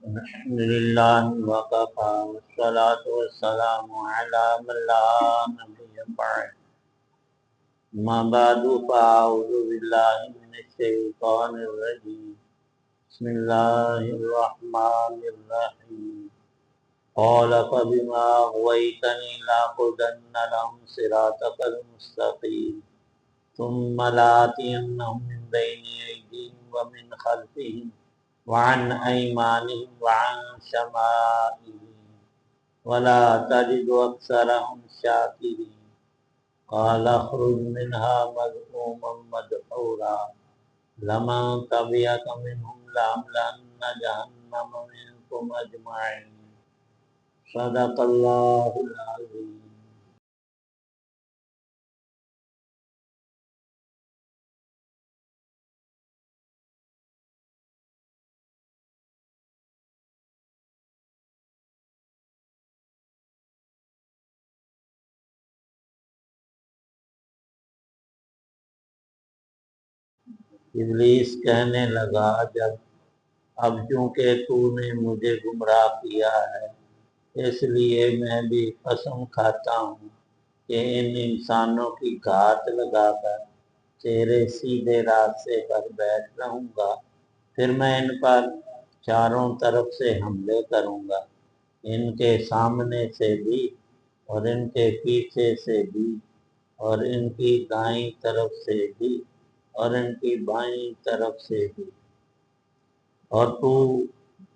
الحمد لله وكفى والصلاة والسلام على من لا نبي بعد ما بعد فأعوذ بالله من الشيطان الرجيم بسم الله الرحمن الرحيم قال فبما أغويتني لأقعدن لهم صراطك المستقيم ثم لآتينهم من بين أيديهم ومن خلفهم وعن أيمانهم وعن شمائلهم ولا تجد أكثرهم شاكرين قال اخرج منها مذءوما مدحورا لمن تبعك منهم لأملأن جهنم منكم أجمعين صدق الله العظيم. ابلیس کہنے لگا جب اب چونکہ تو نے مجھے گمراہ کیا ہے اس لیے میں بھی قسم کھاتا ہوں کہ ان انسانوں کی گھات لگا کر تیرے سیدھے راستے پر بیٹھ رہوں گا، پھر میں ان پر چاروں طرف سے حملے کروں گا، ان کے سامنے سے بھی اور ان کے پیچھے سے بھی اور ان کی دائیں طرف سے بھی اور ان کی بائیں طرف سے بھی، اور تو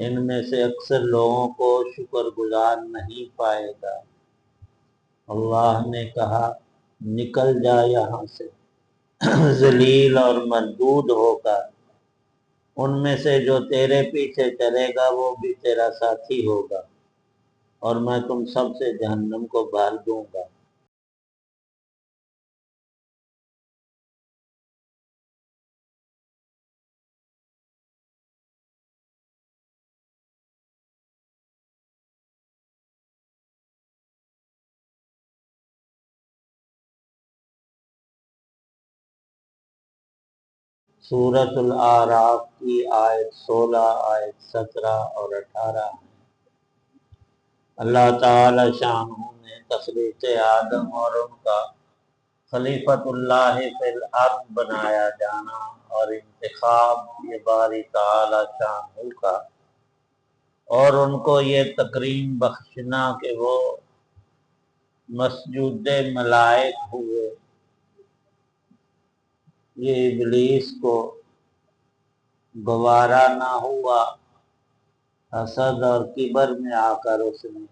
ان میں سے اکثر لوگوں کو شکر گزار نہیں پائے گا۔ اللہ نے کہا نکل جا یہاں سے ذلیل اور مردود ہو کر، ان میں سے جو تیرے پیچھے چلے گا وہ بھی تیرا ساتھی ہوگا اور میں تم سب سے جہنم کو بھر دوں گا۔ سورۃ الاعراف کی آیت 16، آیت 17 اور 18 ہے۔ اللہ تعالی شانہ نے تخلیق آدم اور ان کا خلیفۃ اللہ فی الارض بنایا جانا اور انتخاب یہ باری تعالی شانہ کا، اور ان کو یہ تکریم بخشنا کہ وہ مسجود ملائک ہوئے، یہ ابلیس کو گوارا نہ ہوا، حسد اور کبر میں آ کر اس نے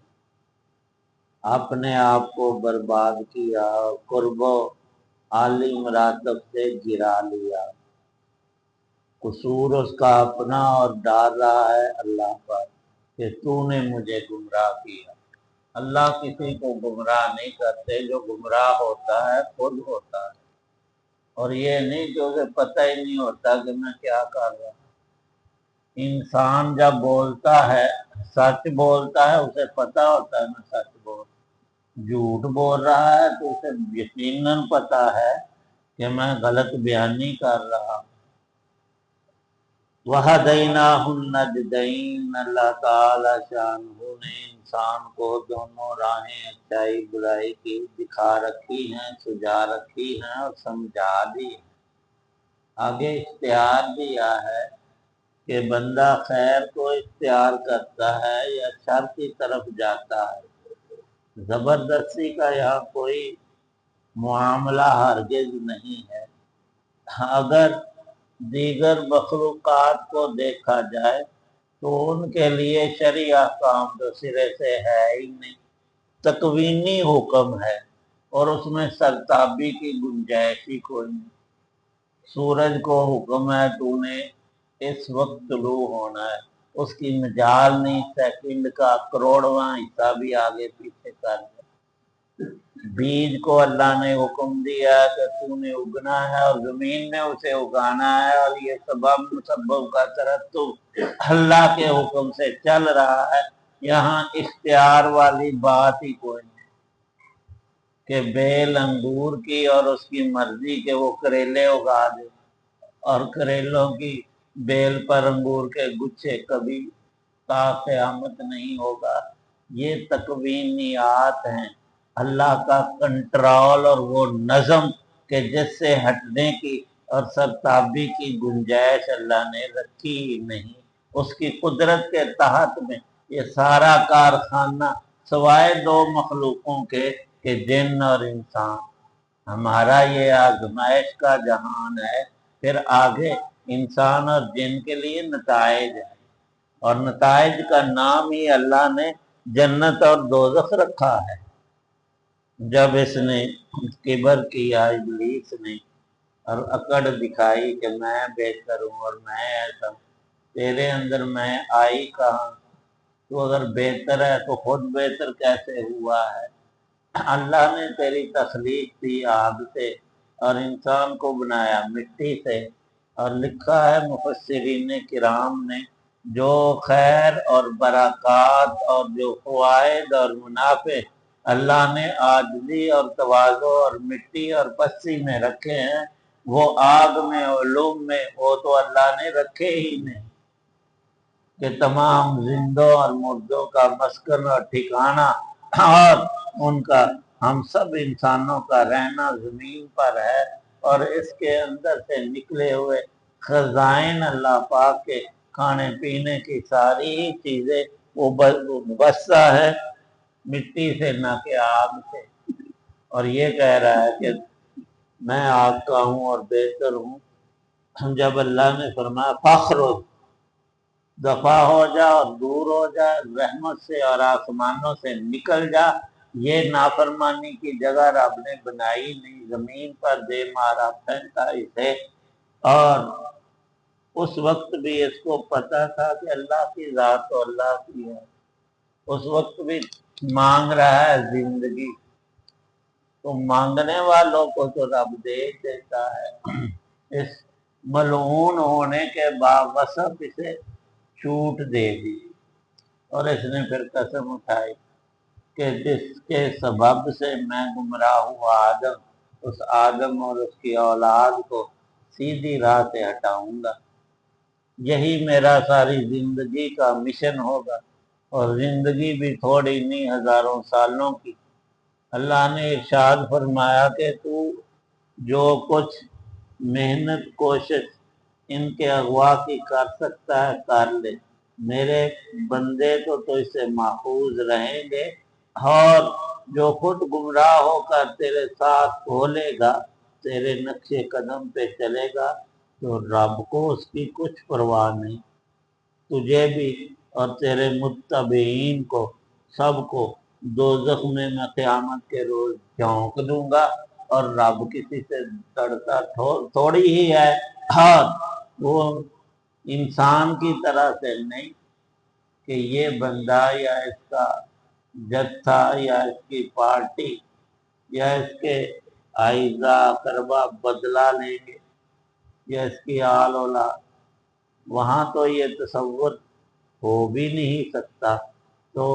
اپنے آپ کو برباد کیا اور قرب و عالی مراتب سے گرا لیا۔ قصور اس کا اپنا اور ڈال رہا ہے اللہ پر کہ تو نے مجھے گمراہ کیا۔ اللہ کسی کو گمراہ نہیں کرتے، جو گمراہ ہوتا ہے خود ہوتا ہے، اور یہ نہیں کہ اسے پتہ ہی نہیں ہوتا کہ میں کیا کر رہا ہوں۔ انسان جب بولتا ہے سچ بولتا ہے اسے پتہ ہوتا ہے میں سچ بول، جھوٹ بول رہا ہے تو اسے یقیناً پتہ ہے کہ میں غلط بیانی کر رہا ہوں۔ وَهَدَيْنَاهُ النَّجْدَيْنِ، اللہ تعالی شانہ نے انسان کو دونوں راہیں اچائی برائی کی دکھا رکھی ہیں، سجا رکھی ہیں اور سمجھا دی ہیں۔ آگے اختیار دیا ہے کہ بندہ خیر کو اختیار کرتا ہے یا شر کی طرف جاتا ہے۔ زبردستی کا یہاں کوئی معاملہ ہرگز نہیں ہے۔ اگر دیگر مخلوقات کو دیکھا جائے تو ان کے لیے شرعی احکام تو سرے سے ہے ہی نہیں، تکوینی حکم ہے اور اس میں سرتابی کی گنجائش ہی کوئی نہیں۔ سورج کو حکم ہے تو نے اس وقت طلوع ہونا ہے، اس کی مجال نہیں سیکنڈ کا کروڑواں حصہ بھی آگے پیچھے کر دے۔ بیج کو اللہ نے حکم دیا ہے کہ تو نے اگنا ہے اور زمین میں اسے اگانا ہے، اور یہ سبب مسبب کا ترتب اللہ کے حکم سے چل رہا ہے۔ یہاں اختیار والی بات ہی کوئی نہیں کہ بیل انگور کی اور اس کی مرضی کہ وہ کریلے اگا دے، اور کریلوں کی بیل پر انگور کے گچھے کبھی تا قیامت نہیں ہوگا، یہ تکوینیات ہیں، اللہ کا کنٹرول اور وہ نظم کہ جس سے ہٹنے کی اور سرتابی کی گنجائش اللہ نے رکھی ہی نہیں۔ اس کی قدرت کے تحت میں یہ سارا کارخانہ سوائے دو مخلوقوں کے کہ جن اور انسان، ہمارا یہ آزمائش کا جہان ہے، پھر آگے انسان اور جن کے لیے نتائج ہے، اور نتائج کا نام ہی اللہ نے جنت اور دوزخ رکھا ہے۔ جب اس نے کبر کیا ابلیس نے اور اکڑ دکھائی کہ میں بہتر ہوں اور میں ایسا ہوں، تیرے اندر میں آئی کہاں؟ تو اگر بہتر ہے تو خود بہتر کیسے ہوا ہے؟ اللہ نے تیری تخلیق کی آگ سے اور انسان کو بنایا مٹی سے، اور لکھا ہے مفسرین کرام نے جو خیر اور برکات اور جو فوائد اور منافع اللہ نے عاجزی اور تواضع اور مٹی اور پسی میں رکھے ہیں، وہ آگ میں علوم میں وہ تو اللہ نے رکھے ہی نہیں، کہ تمام زندوں اور مردوں کا مسکن اور ٹھکانہ اور ان کا ہم سب انسانوں کا رہنا زمین پر ہے، اور اس کے اندر سے نکلے ہوئے خزائن اللہ پاک کے کھانے پینے کی ساری چیزیں وہ مبصہ ہے مٹی سے نہ کہ آگ سے۔ اور یہ کہہ رہا ہے کہ میں آگ کا ہوں اور بہتر ہوں۔ جب اللہ نے فرمایا فخر دفاع ہو جا اور دور ہو جا رحمت سے اور آسمانوں سے نکل جا، یہ نافرمانی کی جگہ رب نے بنائی نہیں، زمین پر دے مارا پھینکا اسے، اور اس وقت بھی اس کو پتا تھا کہ اللہ کی ذات تو اللہ کی ہے، اس وقت بھی مانگ رہا ہے زندگی، تو مانگنے والوں کو تو رب دے دیتا ہے۔ اس ملعون ہونے کے باوصف اسے چھوٹ دے دی، اور اس نے پھر قسم اٹھائی کہ جس کے سبب سے میں گمراہ ہوا آدم، اس آدم اور اس کی اولاد کو سیدھی راہ سے ہٹاؤں گا، یہی میرا ساری زندگی کا مشن ہوگا، اور زندگی بھی تھوڑی نہیں، ہزاروں سالوں کی۔ اللہ نے ارشاد فرمایا کہ تو جو کچھ محنت کوشش ان کے اغوا کی کر سکتا ہے کر لے، میرے بندے تو اس سے محفوظ رہیں گے، اور جو خود گمراہ ہو کر تیرے ساتھ کھولے گا، تیرے نقش قدم پہ چلے گا، تو رب کو اس کی کچھ پرواہ نہیں، تجھے بھی اور تیرے متبعین کو سب کو دوزخ میں میں قیامت کے روز جھونک دوں گا، اور رب کسی سے ڈرتا تھوڑی ہی ہے، اور وہ انسان کی طرح سے نہیں کہ یہ بندہ یا اس کا جتھا یا اس کی پارٹی یا اس کے اعزا اقربا بدلہ لیں گے یا اس کی آل اولاد، وہاں تو یہ تصور ہو بھی نہیں سکتا۔ تو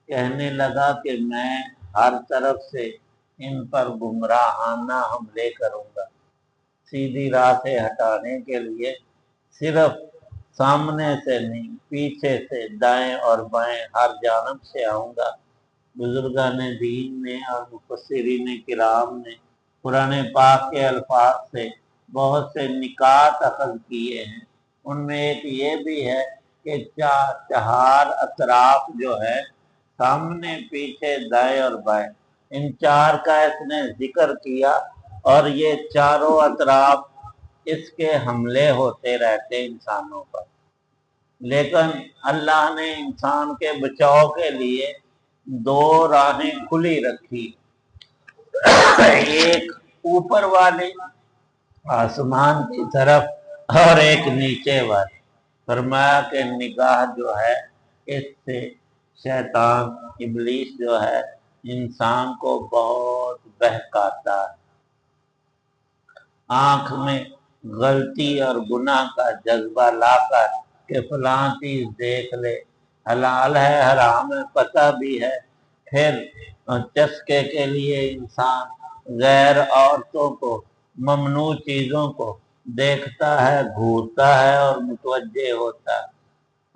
کہنے لگا کہ میں ہر طرف سے ان پر گمراہانہ حملے کروں گا، سیدھی راہ سے ہٹانے کے لیے صرف سامنے سے نہیں، پیچھے سے، دائیں اور بائیں ہر جانب سے آؤں گا۔ بزرگان دین نے اور مفسرین کرام نے قرآن پاک کے الفاظ سے بہت سے نکات اخذ کیے ہیں، ان میں ایک یہ بھی ہے کہ چہار اطراف جو ہے، سامنے پیچھے دائیں اور بائیں، ان چار کا اس نے ذکر کیا، اور یہ چاروں اطراف اس کے حملے ہوتے رہتے انسانوں پر، لیکن اللہ نے انسان کے بچاؤ کے لیے دو راہیں کھلی رکھی، ایک اوپر والی آسمان کی طرف اور ایک نیچے والی۔ فرمایا کہ نگاہ جو ہے اس سے شیطان ابلیس جو ہے انسان کو بہت بہکاتا ہے، آنکھ میں غلطی اور گناہ کا جذبہ لا کر کہ فلاں چیز دیکھ لے، حلال ہے حرام ہے پتہ بھی ہے، پھر چسکے کے لیے انسان غیر عورتوں کو، ممنوع چیزوں کو دیکھتا ہے، گھورتا ہے اور متوجہ ہوتا ہے۔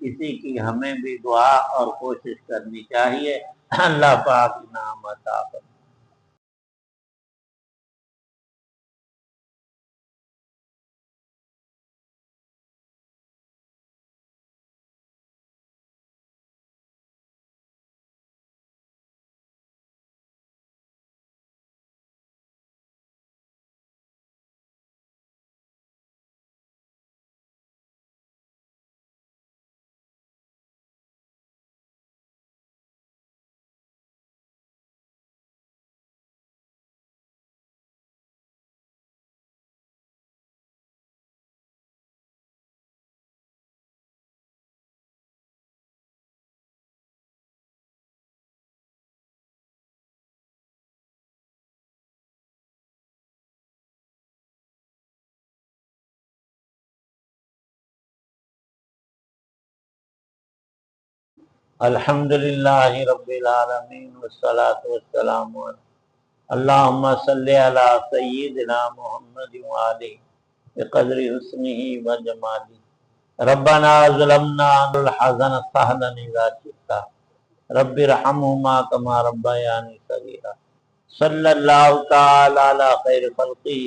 اسی کی ہمیں بھی دعا اور کوشش کرنی چاہیے۔ اللہ پاک انعام عطا فرمائے۔ الحمدللہ رب العالمین والصلاة والسلام علی اللہم صلی علی سیدنا محمد وآلہ بقدر حسنہ وجمالہ ربنا ظلمنا الحزن سہلا اذا شئتا رب ارحمہما کما ربیانی صغیرا صلی اللہ تعالی علی خیر خلقہ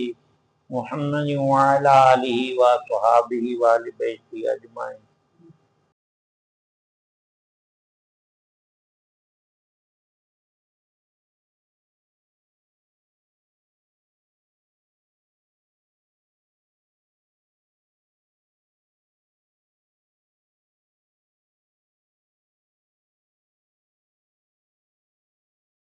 محمد وعلی آلہ وصحابہ وآل بیتہ اجمعین۔